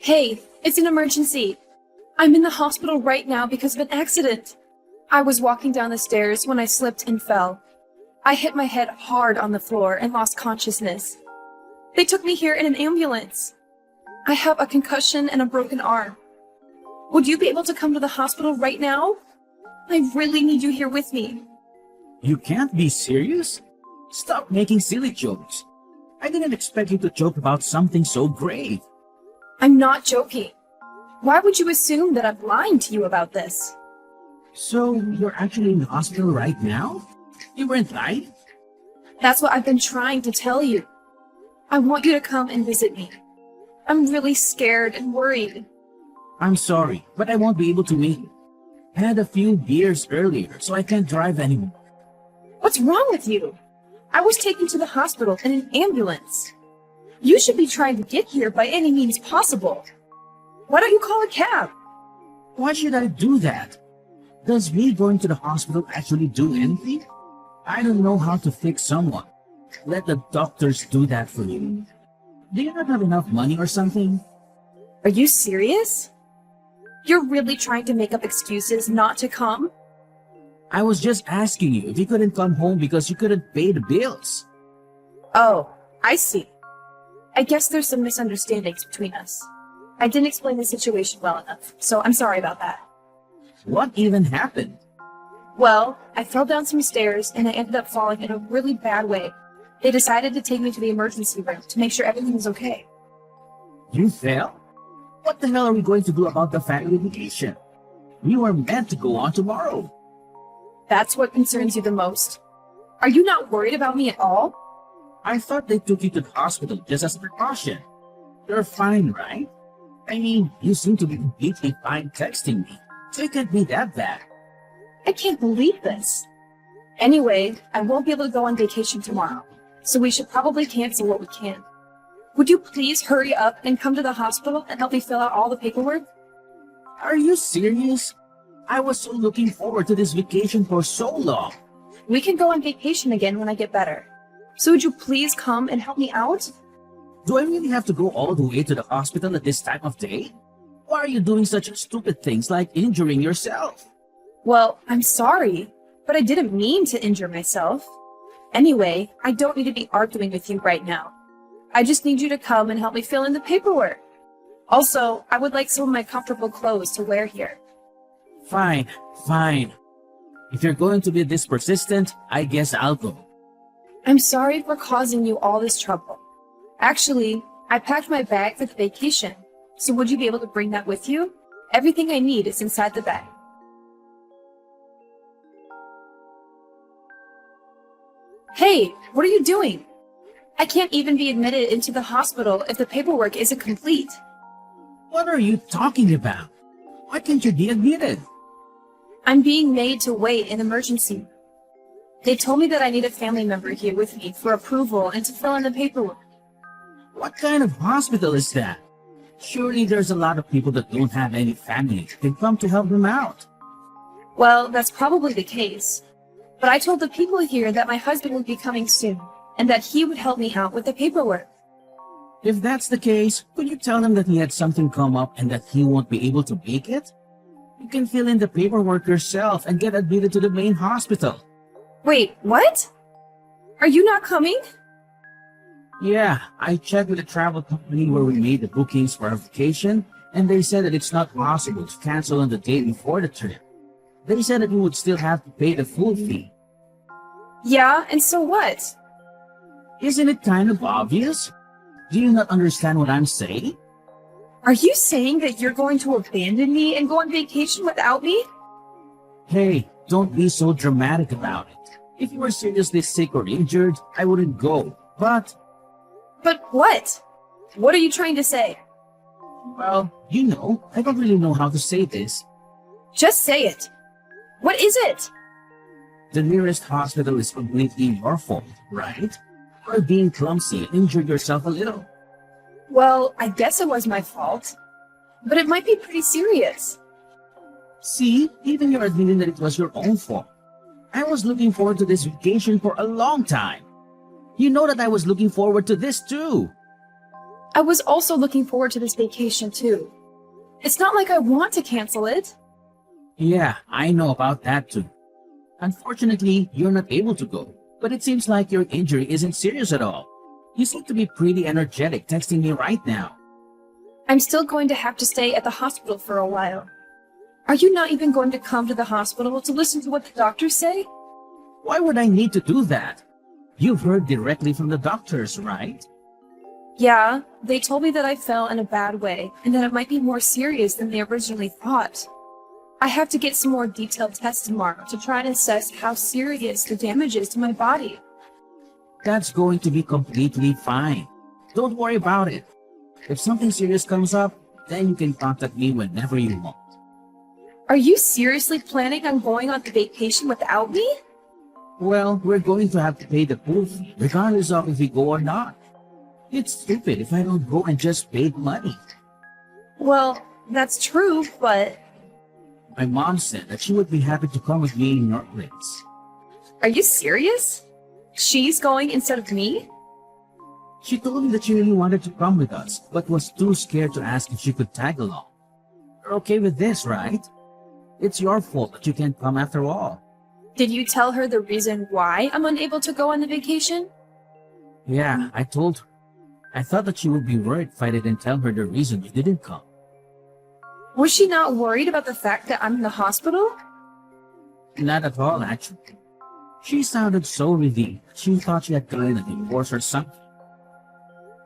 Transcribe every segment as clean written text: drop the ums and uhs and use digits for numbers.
Hey, it's an emergency. I'm in the hospital right now because of an accident. I was walking down the stairs when I slipped and fell. I hit my head hard on the floor and lost consciousness. They took me here in an ambulance. I have a concussion and a broken arm. Would you be able to come to the hospital right now? I really need you here with me. You can't be serious? Stop making silly jokes. I didn't expect you to joke about something so grave. I'm not joking. Why would you assume that I'm lying to you about this? So, you're actually in the hospital right now? You weren't lying? That's what I've been trying to tell you. I want you to come and visit me. I'm really scared and worried. I'm sorry, but I won't be able to meet you. I had a few beers earlier, so I can't drive anymore. What's wrong with you? I was taken to the hospital in an ambulance. You should be trying to get here by any means possible. Why don't you call a cab? Why should I do that? Does me going to the hospital actually do anything? I don't know how to fix someone. Let the doctors do that for you. Do you not have enough money or something? Are you serious? You're really trying to make up excuses not to come? I was just asking you if you couldn't come home because you couldn't pay the bills. Oh, I see. I guess there's some misunderstandings between us. I didn't explain the situation well enough, so I'm sorry about that. What even happened? Well, I fell down some stairs and I ended up falling in a really bad way. They decided to take me to the emergency room to make sure everything was okay. You fell? What the hell are we going to do about the family vacation? We were meant to go on tomorrow. That's what concerns you the most. Are you not worried about me at all? I thought they took you to the hospital just as a precaution. You're fine, right? I mean, you seem to be completely fine texting me, so it can't be that bad. I can't believe this. Anyway, I won't be able to go on vacation tomorrow, so we should probably cancel what we can. Would you please hurry up and come to the hospital and help me fill out all the paperwork? Are you serious? I was so looking forward to this vacation for so long. We can go on vacation again when I get better. So would you please come and help me out? Do I really have to go all the way to the hospital at this time of day? Why are you doing such stupid things like injuring yourself? Well, I'm sorry, but I didn't mean to injure myself. Anyway, I don't need to be arguing with you right now. I just need you to come and help me fill in the paperwork. Also, I would like some of my comfortable clothes to wear here. Fine, fine. If you're going to be this persistent, I guess I'll go. I'm sorry for causing you all this trouble. Actually, I packed my bag for the vacation, so would you be able to bring that with you? Everything I need is inside the bag. Hey, what are you doing? I can't even be admitted into the hospital if the paperwork isn't complete. What are you talking about? Why can't you be admitted? I'm being made to wait in emergency. They told me that I need a family member here with me for approval and to fill in the paperwork. What kind of hospital is that? Surely there's a lot of people that don't have any family that can come to help them out. Well, that's probably the case. But I told the people here that my husband would be coming soon and that he would help me out with the paperwork. If that's the case, could you tell him that he had something come up and that he won't be able to make it? You can fill in the paperwork yourself and get admitted to the main hospital. Wait, what? Are you not coming? Yeah, I checked with the travel company where we made the bookings for our vacation, and they said that it's not possible to cancel on the day before the trip. They said that we would still have to pay the full fee. Yeah, and so what? Isn't it kind of obvious? Do you not understand what I'm saying? Are you saying that you're going to abandon me and go on vacation without me? Hey, don't be so dramatic about it. If you were seriously sick or injured, I wouldn't go. But what? What are you trying to say? well, you know, I don't really know how to say this. Just say it. What is it? The nearest hospital is completely your fault, right? For being clumsy and injured yourself a little. Well, I guess it was my fault. But it might be pretty serious. See, even you're admitting that it was your own fault. I was looking forward to this vacation for a long time. You know that I was looking forward to this too. I was also looking forward to this vacation too. It's not like I want to cancel it. Yeah, I know about that too. Unfortunately, you're not able to go, but it seems like your injury isn't serious at all. You seem to be pretty energetic texting me right now. I'm still going to have to stay at the hospital for a while. Are you not even going to come to the hospital to listen to what the doctors say? Why would I need to do that? You've heard directly from the doctors, right? Yeah, they told me that I fell in a bad way and that it might be more serious than they originally thought. I have to get some more detailed tests tomorrow to try and assess how serious the damage is to my body. That's going to be completely fine. Don't worry about it. If something serious comes up, then you can contact me whenever you want. Are you seriously planning on going on the vacation without me? Well, we're going to have to pay the pool fee, regardless of if we go or not. It's stupid if I don't go and just pay the money. Well, that's true, but My mom said that she would be happy to come with me in your place. are you serious? She's going instead of me? She told me that she really wanted to come with us, but was too scared to ask if she could tag along. You're okay with this, right? It's your fault that you can't come after all. Did you tell her the reason why I'm unable to go on the vacation? Yeah, I told her. I thought that she would be worried if I didn't tell her the reason you didn't come. Was she not worried about the fact that I'm in the hospital? Not at all, actually. She sounded so relieved. She thought she had gotten a divorce or something.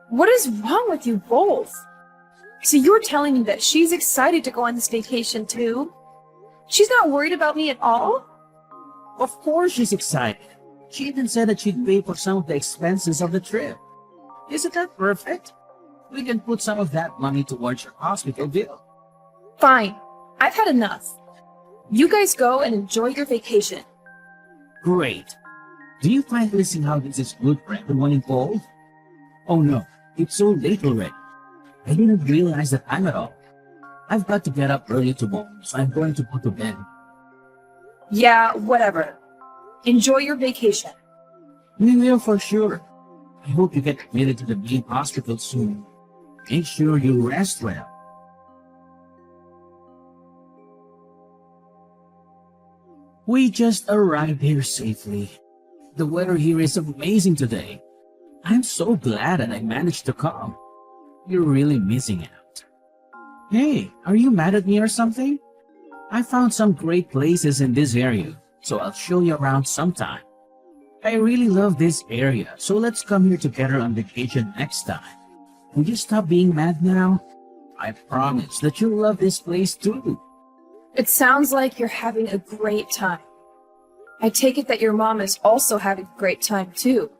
What is wrong with you both? So you're telling me that she's excited to go on this vacation too? She's not worried about me at all? Of course she's excited. She even said that she'd pay for some of the expenses of the trip. Isn't that perfect? We can put some of that money towards your hospital bill. Fine. I've had enough. You guys go and enjoy your vacation. Great. Do you finally see how this is good for everyone involved? Oh no, it's so late already. I didn't realize the time at all. I've got to get up early tomorrow, so I'm going to go to bed. Yeah, whatever. Enjoy your vacation. We will for sure. I hope you get admitted to the main hospital soon. Make sure you rest well. We just arrived here safely. The weather here is amazing today. I'm so glad that I managed to come. You're really missing out. Hey, are you mad at me or something? I found some great places in this area, so I'll show you around sometime. I really love this area, so let's come here together on vacation next time. Will you stop being mad now? I promise that you'll love this place too. It sounds like you're having a great time. I take it that your mom is also having a great time too.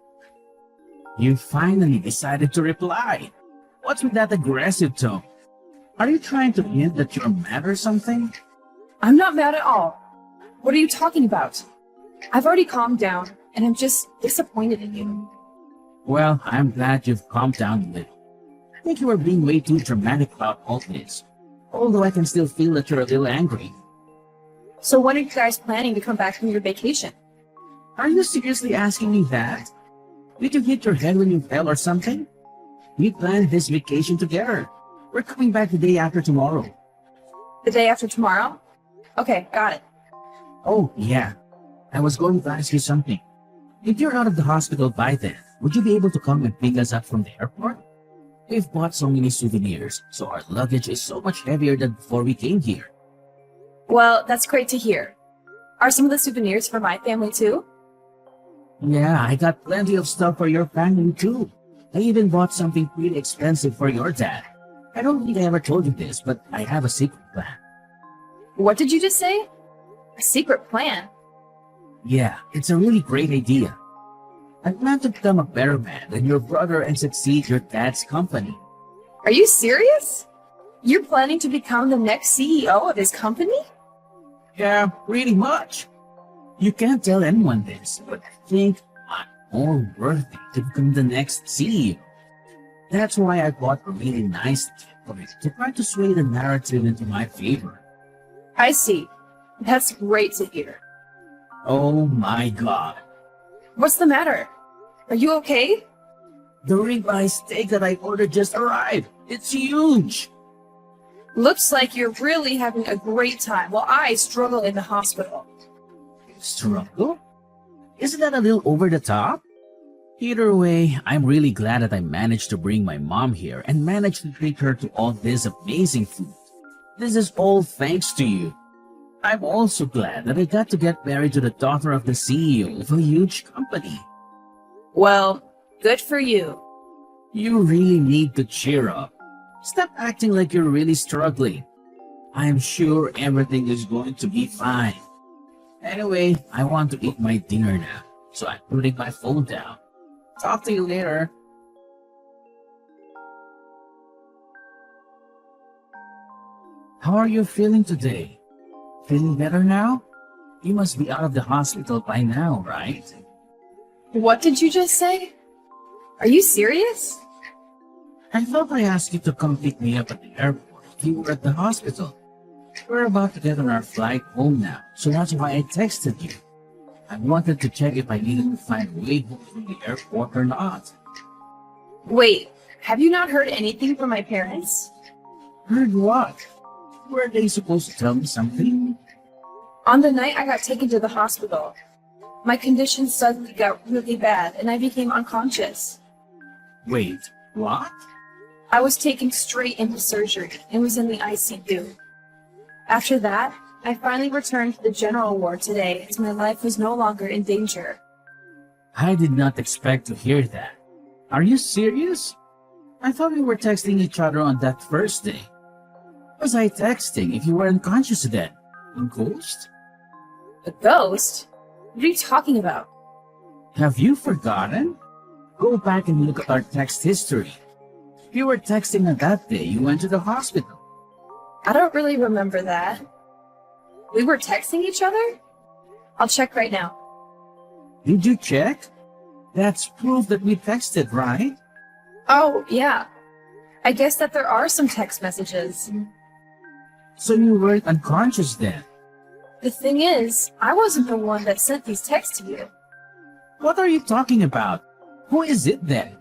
You finally decided to reply. What's with that aggressive tone? Are you trying to hint that you're mad or something? I'm not mad at all. What are you talking about? I've already calmed down, and I'm just disappointed in you. Well, I'm glad you've calmed down a little. I think you are being way too dramatic about all this. Although I can still feel that you're a little angry. So when are you guys planning to come back from your vacation? Are you seriously asking me that? Did you hit your head when you fell or something? We planned this vacation together. We're coming back the day after tomorrow. The day after tomorrow? Okay, got it. Oh, yeah. I was going to ask you something. If you're out of the hospital by then, would you be able to come and pick us up from the airport? We've bought so many souvenirs, so our luggage is so much heavier than before we came here. Well, that's great to hear. Are some of the souvenirs for my family too? Yeah, I got plenty of stuff for your family too. I even bought something pretty expensive for your dad. I don't think I ever told you this, but I have a secret plan. What did you just say? A secret plan? Yeah, it's a really great idea. I plan to become a better man than your brother and succeed your dad's company. Are you serious? You're planning to become the next CEO of his company? Yeah, pretty much. You can't tell anyone this, but I think I'm more worthy to become the next CEO. That's why I bought a really nice gift for it to try to sway the narrative into my favor. I see. That's great to hear. Oh my god. What's the matter? Are you okay? The ribeye steak that I ordered just arrived. It's huge. Looks like you're really having a great time while I struggle in the hospital. Struggle? Isn't that a little over the top? Either way, I'm really glad that I managed to bring my mom here and managed to treat her to all this amazing food. This is all thanks to you. I'm also glad that I got to get married to the daughter of the CEO of a huge company. Well, good for you. You really need to cheer up. Stop acting like you're really struggling. I'm sure everything is going to be fine. Anyway, I want to eat my dinner now, so I'm putting my phone down. Talk to you later. How are you feeling today? Feeling better now? You must be out of the hospital by now, right? What did you just say? Are you serious? I thought I asked you to come pick me up at the airport if you were at the hospital. We're about to get on our flight home now, so that's why I texted you. I wanted to check if I needed to find a way home from the airport or not. Wait, have you not heard anything from my parents? Heard what? Were they supposed to tell me something? On the night I got taken to the hospital, my condition suddenly got really bad and I became unconscious. Wait, what? I was taken straight into surgery and was in the ICU. After that, I finally returned to the general ward today as my life was no longer in danger. I did not expect to hear that. Are you serious? I thought we were texting each other on that first day. Was I texting if you were unconscious then? A ghost? A ghost? What are you talking about? Have you forgotten? Go back and look at our text history. If you were texting on that day, you went to the hospital. I don't really remember that. We were texting each other? I'll check right now. Did you check? That's proof that we texted, right? Oh, yeah. I guess that there are some text messages. So you weren't unconscious then? The thing is, I wasn't the one that sent these texts to you. What are you talking about? Who is it then?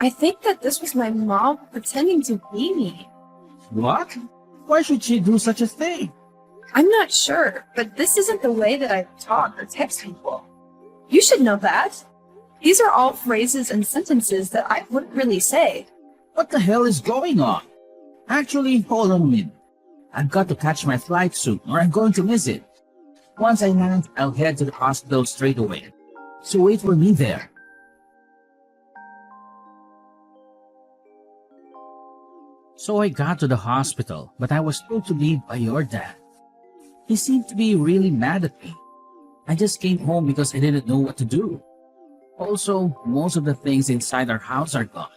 I think that this was my mom pretending to be me. What? Why should she do such a thing? I'm not sure, but this isn't the way that I talk or text people. You should know that. These are all phrases and sentences that I wouldn't really say. What the hell is going on? Actually, hold on a minute. I've got to catch my flight soon or I'm going to miss it. Once I land, I'll head to the hospital straight away. So wait for me there. So I got to the hospital, but I was told to leave by your dad. He seemed to be really mad at me. I just came home because I didn't know what to do. Also, most of the things inside our house are gone.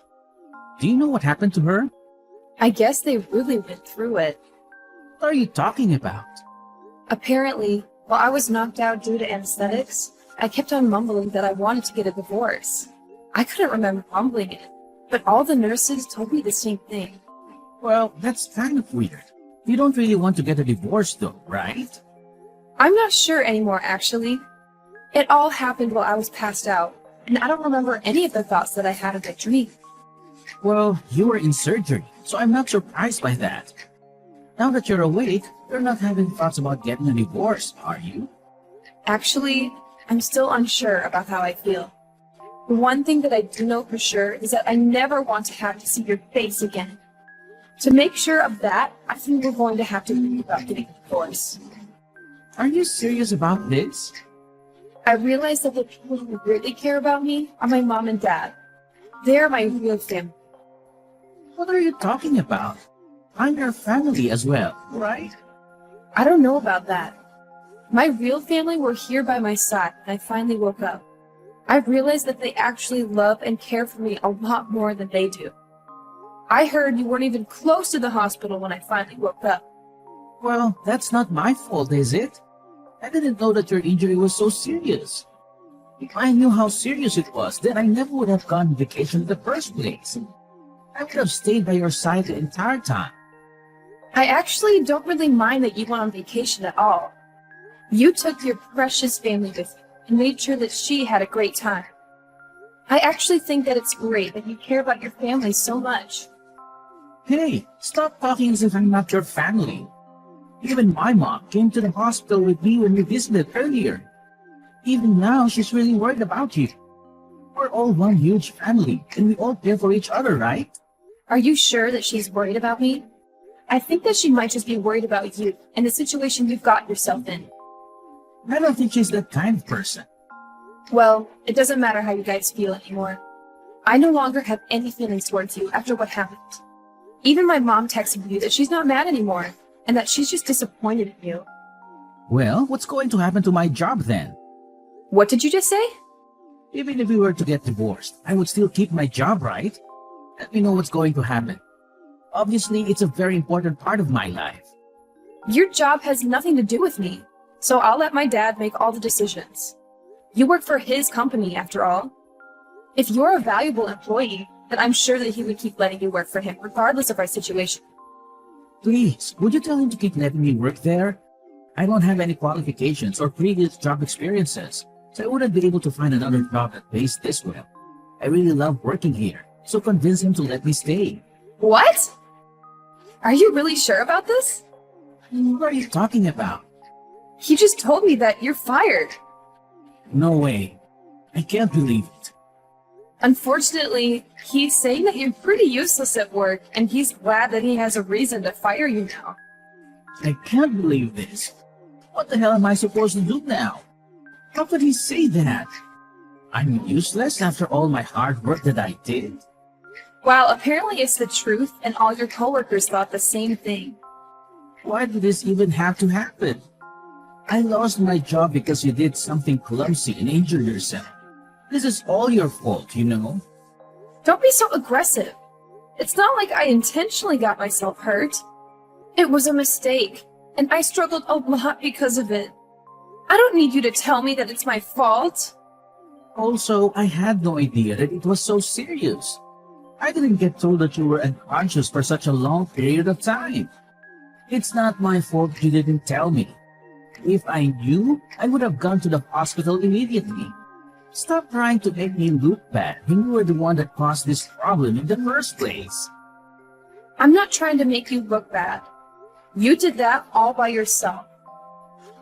Do you know what happened to her? I guess they really went through it. What are you talking about? Apparently, while I was knocked out due to anesthetics, I kept on mumbling that I wanted to get a divorce. I couldn't remember mumbling it, but all the nurses told me the same thing. Well, that's kind of weird. You don't really want to get a divorce though, right? I'm not sure anymore, actually. It all happened while I was passed out, and I don't remember any of the thoughts that I had in the dream. Well, you were in surgery, so I'm not surprised by that. Now that you're awake, you're not having thoughts about getting a divorce, are you? Actually, I'm still unsure about how I feel. The one thing that I do know for sure is that I never want to have to see your face again. To make sure of that, I think we're going to have to think about getting a divorce. Are you serious about this? I realize that the people who really care about me are my mom and dad. They're my real family. What are you talking about? I'm your family as well, right? I don't know about that. My real family were here by my side when I finally woke up. I realized that they actually love and care for me a lot more than they do. I heard you weren't even close to the hospital when I finally woke up. Well, that's not my fault, is it? I didn't know that your injury was so serious. If I knew how serious it was, then I never would have gone on vacation in the first place. I would have stayed by your side the entire time. I actually don't really mind that you went on vacation at all. You took your precious family with you and made sure that she had a great time. I actually think that it's great that you care about your family so much. Hey, stop talking as if I'm not your family. Even my mom came to the hospital with me when we visited earlier. Even now, she's really worried about you. We're all one huge family, and we all care for each other, right? Are you sure that she's worried about me? I think that she might just be worried about you and the situation you've got yourself in. I don't think she's that kind of person. Well, it doesn't matter how you guys feel anymore. I no longer have any feelings towards you after what happened. Even my mom texted you that she's not mad anymore and that she's just disappointed in you. Well, what's going to happen to my job then? What did you just say? Even if we were to get divorced, I would still keep my job, right? Let me know what's going to happen. Obviously, it's a very important part of my life. Your job has nothing to do with me, so I'll let my dad make all the decisions. You work for his company, after all. If you're a valuable employee, then I'm sure that he would keep letting you work for him, regardless of our situation. Please, would you tell him to keep letting me work there? I don't have any qualifications or previous job experiences, so I wouldn't be able to find another job that pays this well. I really love working here, so convince him to let me stay. What? Are you really sure about this? What are you talking about? He just told me that you're fired. No way. I can't believe it. Unfortunately, he's saying that you're pretty useless at work, and he's glad that he has a reason to fire you now. I can't believe this. What the hell am I supposed to do now? How could he say that? I'm useless after all my hard work that I did? Well, apparently it's the truth, and all your coworkers thought the same thing. Why did this even have to happen? I lost my job because you did something clumsy and injured yourself. This is all your fault, you know? Don't be so aggressive. It's not like I intentionally got myself hurt. It was a mistake, and I struggled a lot because of it. I don't need you to tell me that it's my fault. Also, I had no idea that it was so serious. I didn't get told that you were unconscious for such a long period of time. It's not my fault you didn't tell me. If I knew, I would have gone to the hospital immediately. Stop trying to make me look bad when you were the one that caused this problem in the first place. I'm not trying to make you look bad. You did that all by yourself.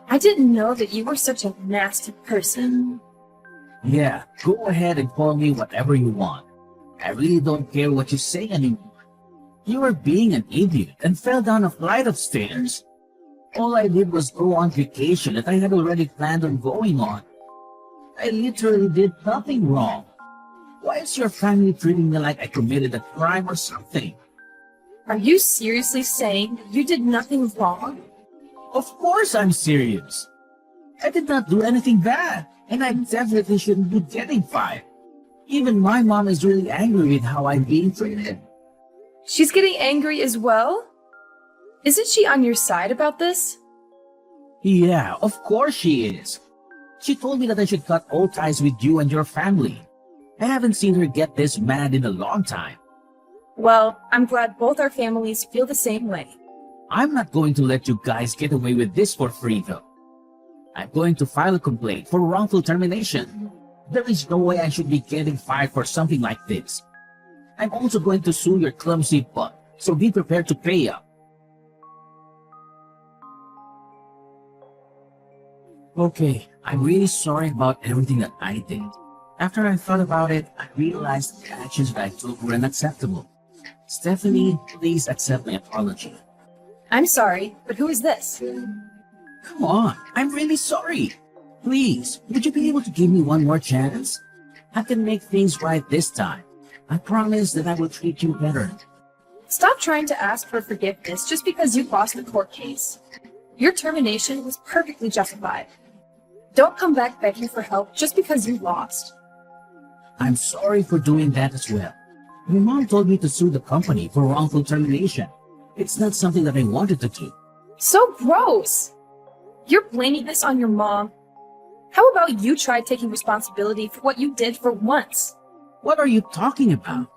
I didn't know that you were such a nasty person. Yeah, go ahead and call me whatever you want. I really don't care what you say anymore. You were being an idiot and fell down a flight of stairs. All I did was go on vacation that I had already planned on going on. I literally did nothing wrong. Why is your family treating me like I committed a crime or something? Are you seriously saying that you did nothing wrong? Of course I'm serious. I did not do anything bad, and I definitely shouldn't be getting fired. Even my mom is really angry with how I'm being treated. She's getting angry as well? Isn't she on your side about this? Yeah, of course she is. She told me that I should cut all ties with you and your family. I haven't seen her get this mad in a long time. Well, I'm glad both our families feel the same way. I'm not going to let you guys get away with this for free, though. I'm going to file a complaint for wrongful termination. There is no way I should be getting fired for something like this. I'm also going to sue your clumsy butt, so be prepared to pay up. Okay, I'm really sorry about everything that I did. After I thought about it, I realized the actions that I took were unacceptable. Stephanie, please accept my apology. I'm sorry, but who is this? Come on, I'm really sorry. Please, would you be able to give me one more chance? I can make things right this time. I promise that I will treat you better. Stop trying to ask for forgiveness just because you lost the court case. Your termination was perfectly justified. Don't come back begging for help just because you lost. I'm sorry for doing that as well. My mom told me to sue the company for wrongful termination. It's not something that I wanted to do. So gross! You're blaming this on your mom. How about you try taking responsibility for what you did for once? What are you talking about?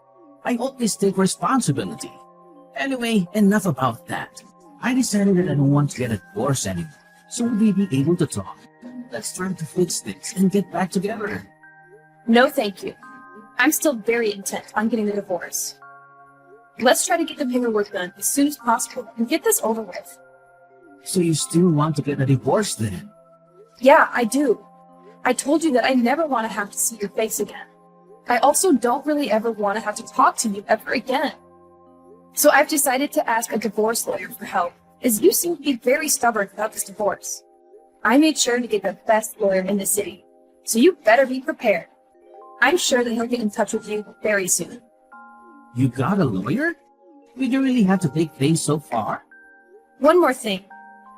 I always take responsibility. Anyway, enough about that. I decided that I don't want to get a divorce anymore, so we'll be able to talk. Let's try to fix this and get back together. No, thank you. I'm still very intent on getting the divorce. Let's try to get the paperwork done as soon as possible and get this over with. So you still want to get a divorce then? Yeah, I do. I told you that I never want to have to see your face again. I also don't really ever want to have to talk to you ever again. So I've decided to ask a divorce lawyer for help, as you seem to be very stubborn about this divorce. I made sure to get the best lawyer in the city, so you better be prepared. I'm sure that he'll get in touch with you very soon. You got a lawyer? Did you really have to take things so far? One more thing.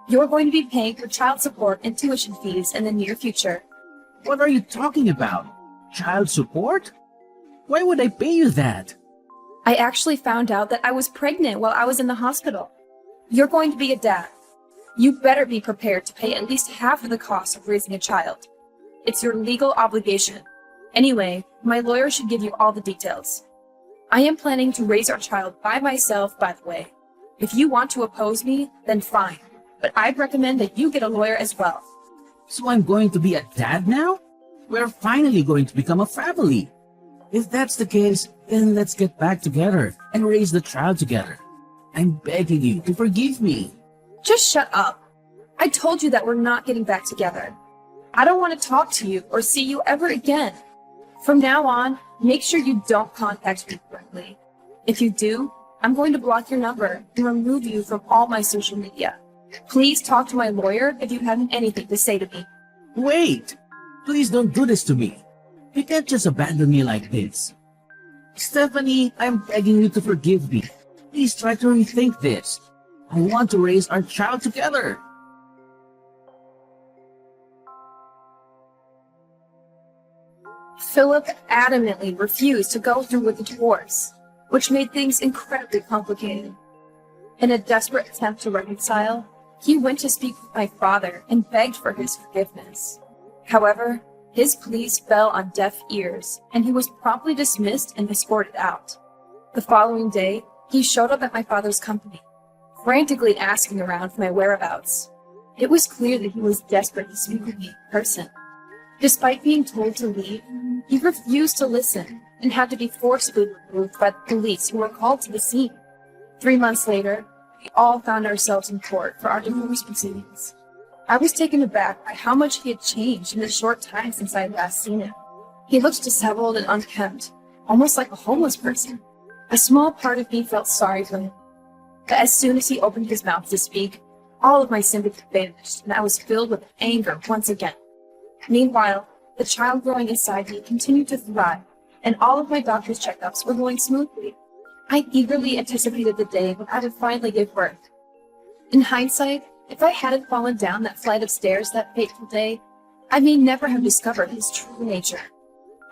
You're going to be paying for child support and tuition fees in the near future. What are you talking about? Child support? Why would I pay you that? I actually found out that I was pregnant while I was in the hospital. You're going to be a dad. You better be prepared to pay at least half of the cost of raising a child. It's your legal obligation. Anyway, my lawyer should give you all the details. I am planning to raise our child by myself, by the way. If you want to oppose me, then fine. But I'd recommend that you get a lawyer as well. So I'm going to be a dad now? We're finally going to become a family. If that's the case, then let's get back together and raise the child together. I'm begging you to forgive me. Just shut up. I told you that we're not getting back together. I don't want to talk to you or see you ever again. From now on, make sure you don't contact me directly. If you do, I'm going to block your number and remove you from all my social media. Please talk to my lawyer if you have anything to say to me. Wait! Please don't do this to me. You can't just abandon me like this. Stephanie, I'm begging you to forgive me. Please try to rethink this. I want to raise our child together. Philip adamantly refused to go through with the divorce, which made things incredibly complicated. In a desperate attempt to reconcile, he went to speak with my father and begged for his forgiveness. However, his pleas fell on deaf ears, and he was promptly dismissed and escorted out. The following day, he showed up at my father's company, frantically asking around for my whereabouts. It was clear that he was desperate to speak with me in person. Despite being told to leave, he refused to listen and had to be forcibly removed by the police who were called to the scene. 3 months later, we all found ourselves in court for our divorce proceedings. I was taken aback by how much he had changed in the short time since I had last seen him. He looked disheveled and unkempt, almost like a homeless person. A small part of me felt sorry for him. But as soon as he opened his mouth to speak, all of my sympathy vanished, and I was filled with anger once again. Meanwhile, the child growing inside me continued to thrive, and all of my doctor's checkups were going smoothly. I eagerly anticipated the day when I would finally give birth. In hindsight, if I hadn't fallen down that flight of stairs that fateful day, I may never have discovered his true nature.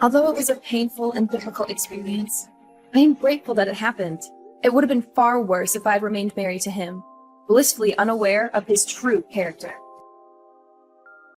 Although it was a painful and difficult experience, I am grateful that it happened. It would have been far worse if I had remained married to him, blissfully unaware of his true character.